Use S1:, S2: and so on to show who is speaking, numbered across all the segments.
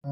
S1: હે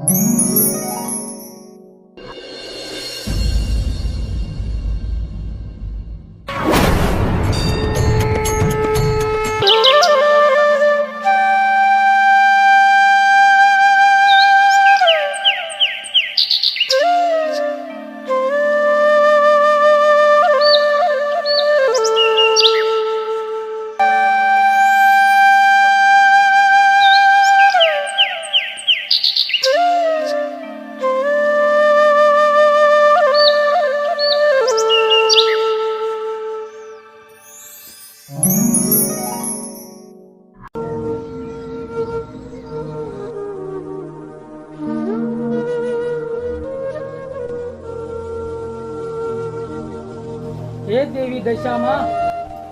S1: દેવી દશામાં,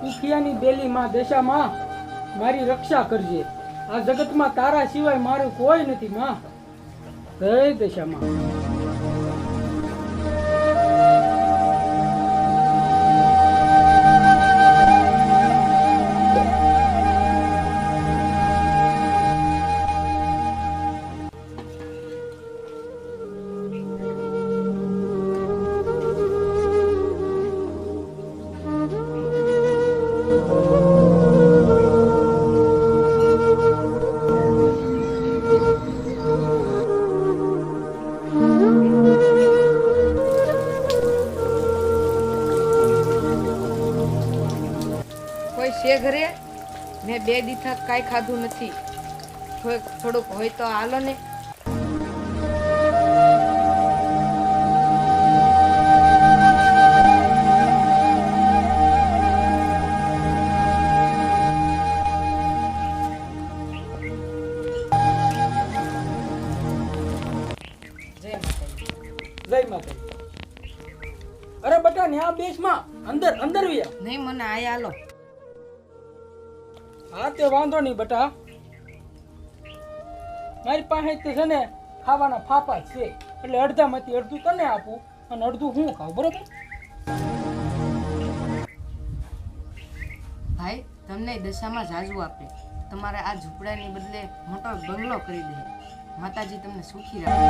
S1: ઉખિયાની બેલીમાં દશામાં મારી રક્ષા કરજે. આ જગતમાં તારા સિવાય મારું કોઈ નથી માં. જય દશામાં.
S2: કોઈ છે ઘરે? મેં 2 દિવસ કાંઈ ખાધું નથી. થોડુંક હોય તો હાલો ને.
S1: જય માતા. અરે બટા ન્યા બેસમાં અંદર અંદર વ્યા.
S2: નહીં, મને આયા હાલો.
S1: હા તે વાંધો નહીં બટા. મારી પાસે તો છે ને ખાવાના ફાફા જ છે, એટલે અડધામાંથી અડધું તને આપું અને અડધું હું ખાઉં, બરોબર?
S2: ભાઈ, તમને દશામાં જાજુ આપે. તમારે આ ઝૂંપડાની બદલે મોટો બંગલો કરી દે. માતાજી તમને સુખી રાખે.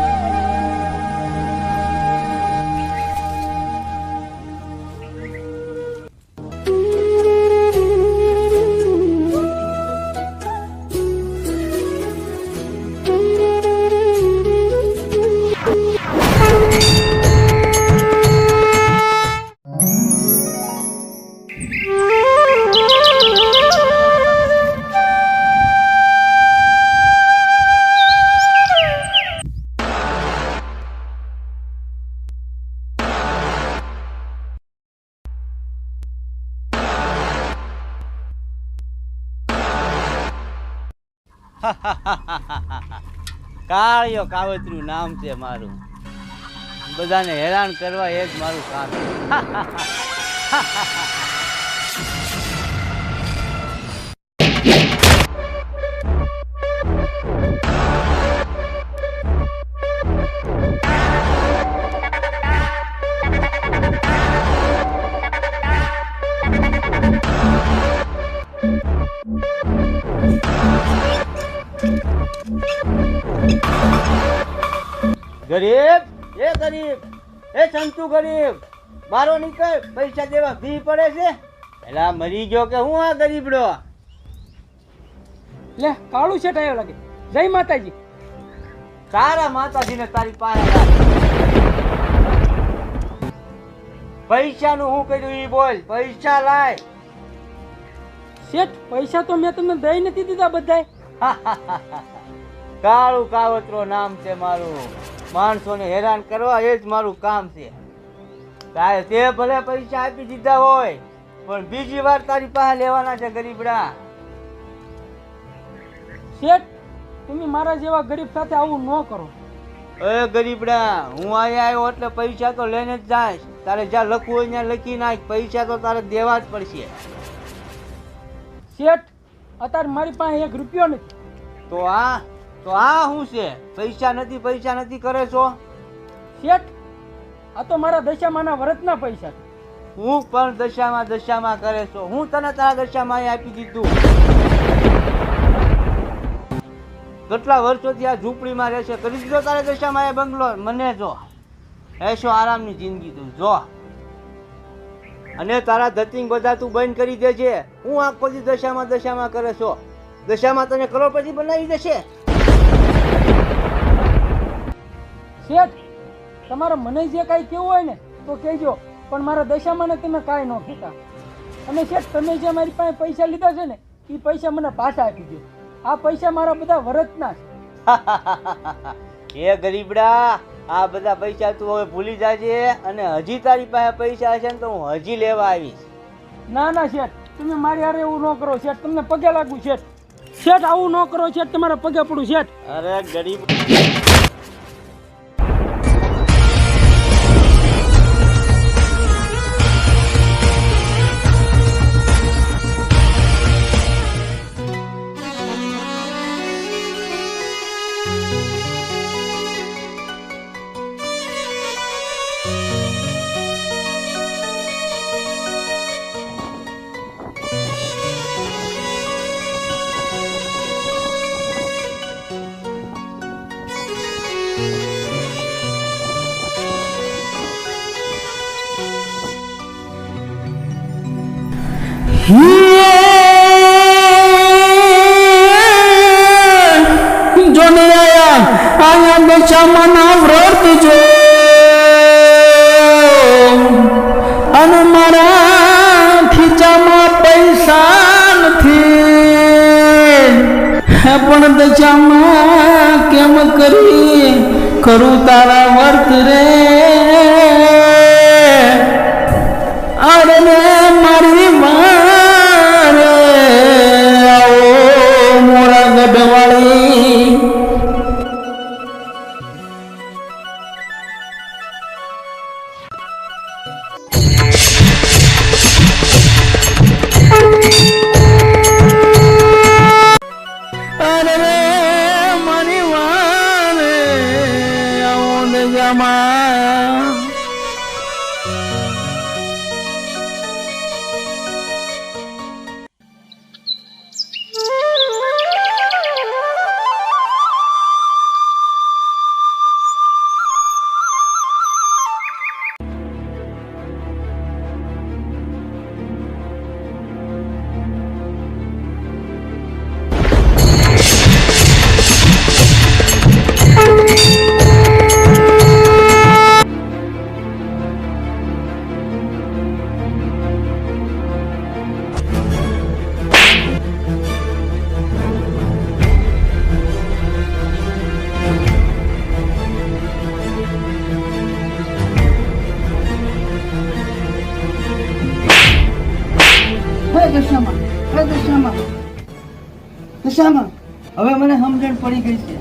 S3: કાળિયો કાવતરું નામ છે મારું. બધાને હેરાન કરવા એ જ મારું કામ છે. ગરીબ, એ ગરીબ, એ સંતુ ગરીબ, બારો નીકળ. પૈસા દેવા ભી પડે છે. એલા મરી ગયો કે હું આ ગરીબડો?
S1: લે કાળું છે ટાયો લાગે. જય માતાજી.
S3: તારા માતાજીને તારી પાસે લાગ. પૈસાનું હું કર્યું ઈ બોલ. પૈસા લાય.
S1: શેઠ, પૈસા તો મેં તમને દઈ નથી દીધા બધાય.
S3: કાળું કાવતરો નામ છે મારું. માણસોને હેરાન કરવા એ જ મારું કામ છે. તારે તે ભલે પૈસા આપી દીધા હોય, પણ બીજી વાર તારી પાસે લેવાના છે ગરીબડા.
S1: શેઠ, તમે મારા જેવા ગરીબ સાથે આવું ન કરો.
S3: એ ગરીબડા, હું અહીંયા આવ્યો એટલે પૈસા તો લઈને જ જાય. તારે જ્યાં લખવું હોય ત્યાં લખી નાખ. પૈસા તો તારે દેવા જ પડશે.
S1: શેઠ, અત્યારે મારી પાસે 1 રૂપિયો નથી.
S3: તો આ શું છે? પૈસા નથી કરે છો?
S1: શેઠ, આ તો મારા દશામાના વ્રતના પૈસા છે.
S3: હું પણ દશામાં કરે છો? હું તને તારા દશામાં આપી દીધું. કેટલા વર્ષોથી આ ઝૂંપડીમાં રહેશે. કરી દીધો તારે દશામાં એ બંગલો. મને જો એશો આરામની જિંદગી તું જો. અને તારા ધતિંગ બધા તું બંધ કરી દેજે. હું આખો દી દશામાં કરે છો. દશામાં તને કરોડપતિ બનાવી દેશે.
S1: શેઠ, તમારે મને જે કાંઈ કેવું હોય ને તો કહેજો, પણ મારા દશામાં ને તમે કાંઈ ન કહેતા. અને શેઠ, તમે જે મારી પાસે પૈસા લીધા છે ને એ પૈસા મને પાછા આપી દો. આ પૈસા મારા બધા વરતના છે.
S3: એ ગરીબડા, આ બધા પૈસા તું હવે ભૂલી જાજે. અને હજી તારી પાસે પૈસા હશે ને તો હું હજી લેવા આવીશ.
S1: ના ના શેઠ, તમે મારી હારે એવું ન કરો શેઠ, તમને પગે લાગુ શેઠ. શેઠ, આવું ન કરો શેઠ, તમારા પગે પડું શેઠ.
S3: અરે ગરીબ,
S1: જોને આયા દશામાં ના વ્રત જો અને મારા ખીચામાં પૈસા નથી. પણ દશામાં કેમ કરી કરું તારા વર્ત રે. અરે મારી મારે આવો મોરા ગઢવાળી. અરે મારી વારે આવો દશામાં.
S3: દશામાં હવે મને સમજણ પડી ગઈ છે.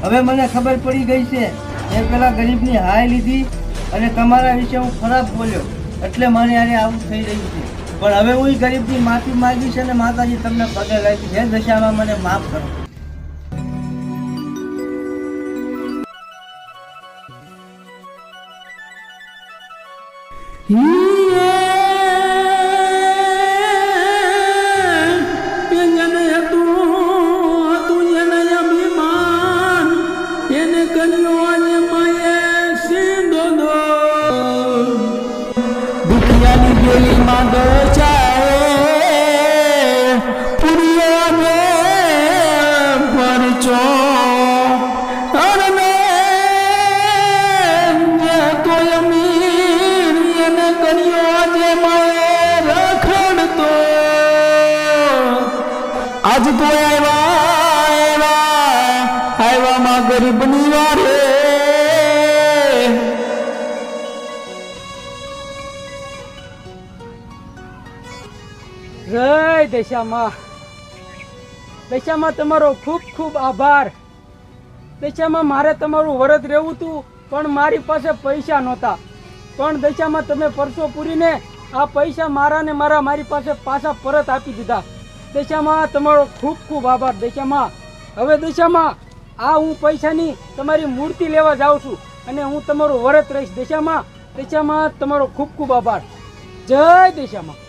S3: હવે મને ખબર પડી ગઈ છે. એ પેલા ગરીબની હાય લીધી અને તમારા વિશે હું ખરાબ બોલ્યો એટલે મારે યારે આવું થઈ રહ્યું છે. પણ હવે હું ગરીબની માફી માંગીશ અને માતાજી તમને પગે લાગી છે. દશામાં મને માફ કરો. આજ તો આવ્યા માં ગરીબની વારે. જય દશામાં. દશામાં તમારો ખૂબ ખૂબ આભાર. દશામાં મારે તમારું વરદ રહેવું હતું પણ મારી પાસે પૈસા નહોતા. પણ દશામાં તમે પરસો પૂરીને આ પૈસા મારી પાસે પાછા પરત આપી દીધા. દશામાં તમારો ખૂબ ખૂબ આભાર દશામાં. હવે દશામાં આ હું પૈસાની તમારી મૂર્તિ લેવા જાઉં છું અને હું તમારું વરત રહીશ દશામાં. દશામાં તમારો ખૂબ ખૂબ આભાર. જય દશામાં.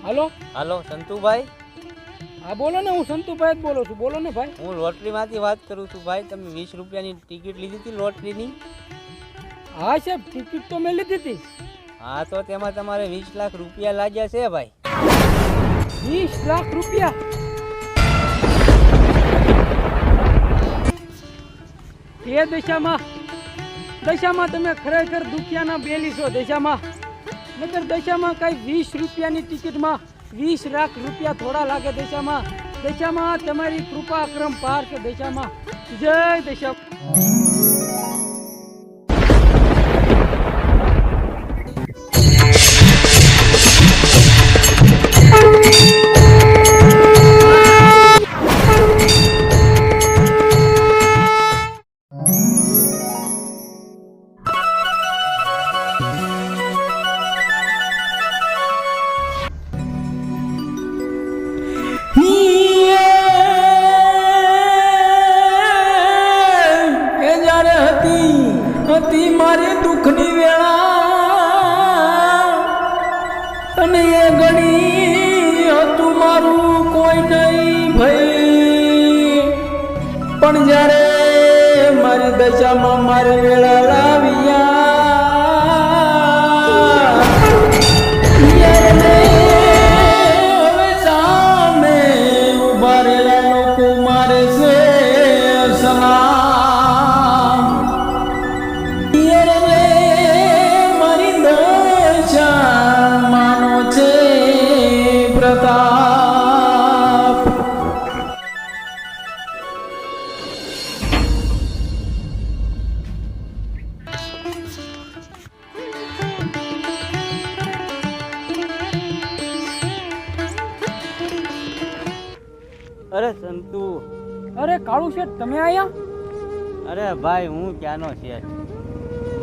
S1: હાલો,
S3: હાલો સંતુભાઈ,
S1: હા બોલો ને, હું સંતુભાઈ જ બોલું છું. બોલો ને ભાઈ.
S3: હું લોટરીમાંથી વાત કરું છું ભાઈ. તમે 20 રૂપિયાની ટિકિટ લીધી હતી લોટરીની?
S1: હા સાહેબ, ટિકિટ તો મેં લીધી હતી.
S3: હા, તો તેમાં તમારે 20 લાખ રૂપિયા લાગ્યા છે ભાઈ.
S1: 20 લાખ રૂપિયા? એ દશામાં તમે ખરેખર દુખિયાના બેલી છો. દશામાં નકર દશામાં કઈ 20 રૂપિયાની ટિકિટમાં 20 લાખ રૂપિયા થોડા લાગે. દશામાં તમારી કૃપા ક્રમ પાર છે. દશામાં જય દશા. હતી મારી દુઃખની વેળા અને એ ઘડી હતું મારું કોઈ નહીં ભાઈ. પણ જ્યારે મારી દશામાં મારી વેળા લાવ્યા હવે સામે ઉભા રહેલા લોકો મારે છે સલામ.
S3: અરે સંતુ,
S1: અરે કાળુ શેઠ, તમે આયા?
S3: અરે ભાઈ, હું ક્યાંનો શેઠ.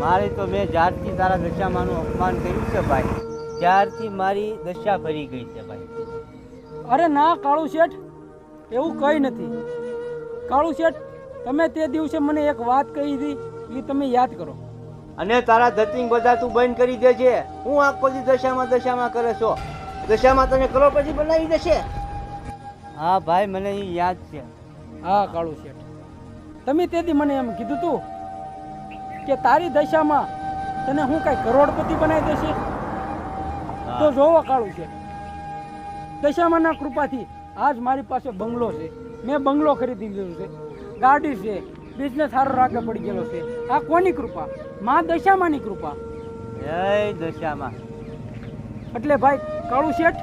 S3: મારી તો મેં જ્યારથી તારા દશામાનું અપમાન કર્યું છે ભાઈ, ત્યારથી મારી દશા ફરી ગઈ છે ભાઈ.
S1: અરે ના કાળુ શેઠ, એવું કંઈ નથી. કાળુ શેઠ, તમે તે દિવસે મને એક વાત કહી હતી, એ તમે યાદ કરો.
S3: અને તારા ધતિંગ બધા તું બંધ કરી દે છે. હું આખો દી દશામાં કરે છો. દશામાં તને કરોડપતિ બનાવી દેશે. હા ભાઈ, મને એ યાદ છે.
S1: હા કાળુ શેઠ, તમે તેથી મને એમ કીધું તું કે તારી દશામાં તને હું કઈ કરોડપતિ બનાવી દેશે. તો જોવો કાળુ શેઠ, દશામાના કૃપાથી આજ મારી પાસે બંગલો છે. મેં બંગલો ખરીદી લીધો છે, ગાડી છે, બિઝનેસ સારો રાગે પડી ગયેલો છે. આ કોની કૃપા? માં દશામાની કૃપા.
S3: જય દશામાં.
S1: એટલે ભાઈ કાળુ શેઠ,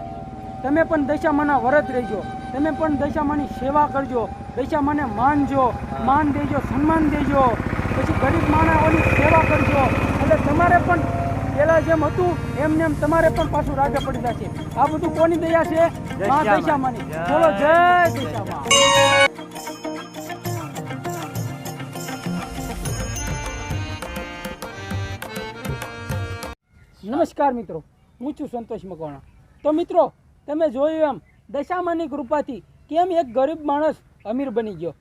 S1: તમે પણ દશામાના વરત રહેજો. તમે પણ દશામાની સેવા કરજો. દશામાને માનજો, માન દેજો, સન્માન દેજો. પછી ગરીબ માણસોની સેવા કરજો. એટલે તમારે પણ પેલા જેમ હતું એમને એમ તમારે પણ પાછું રાગે પડી જશે. આ બધું કોની દયા છે? માં દશામાની. બોલો જય દશામાં. નમસ્કાર મિત્રો, હું છું સંતોષ મકવાણા. તો મિત્રો, તમે જોયું એમ દશામાની કૃપાથી કેમ એક ગરીબ માણસ અમીર બની ગયો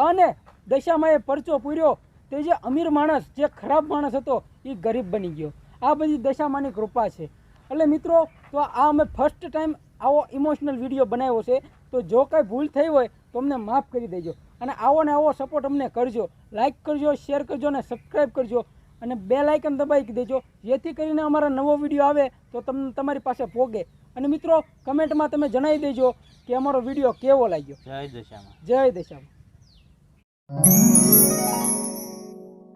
S1: અને દશામાએ પરચો પૂર્યો. તે જે અમીર માણસ, જે ખરાબ માણસ હતો, એ ગરીબ બની ગયો. આ બધી દશામાની કૃપા છે. એટલે મિત્રો, તો આ અમે ફર્સ્ટ ટાઈમ આવો ઇમોશનલ વિડીયો બનાવ્યો છે. તો જો કાંઈ ભૂલ થઈ હોય તો અમને માફ કરી દેજો. અને આવો ને આવો સપોર્ટ અમને કરજો. લાઇક કરજો, શેર કરજો અને સબસ્ક્રાઈબ કરજો. અને બેલ આઇકન દબાવી દેજો, જેથી કરીને અમારા નવો વિડીયો આવે તો તમને તમારી પાસે પોગે. અને મિત્રો, કમેન્ટમાં તમે જણાવી દેજો કે અમારો વિડીયો કેવો લાગ્યો.
S3: જય દશામાં.
S1: જય દશામાં.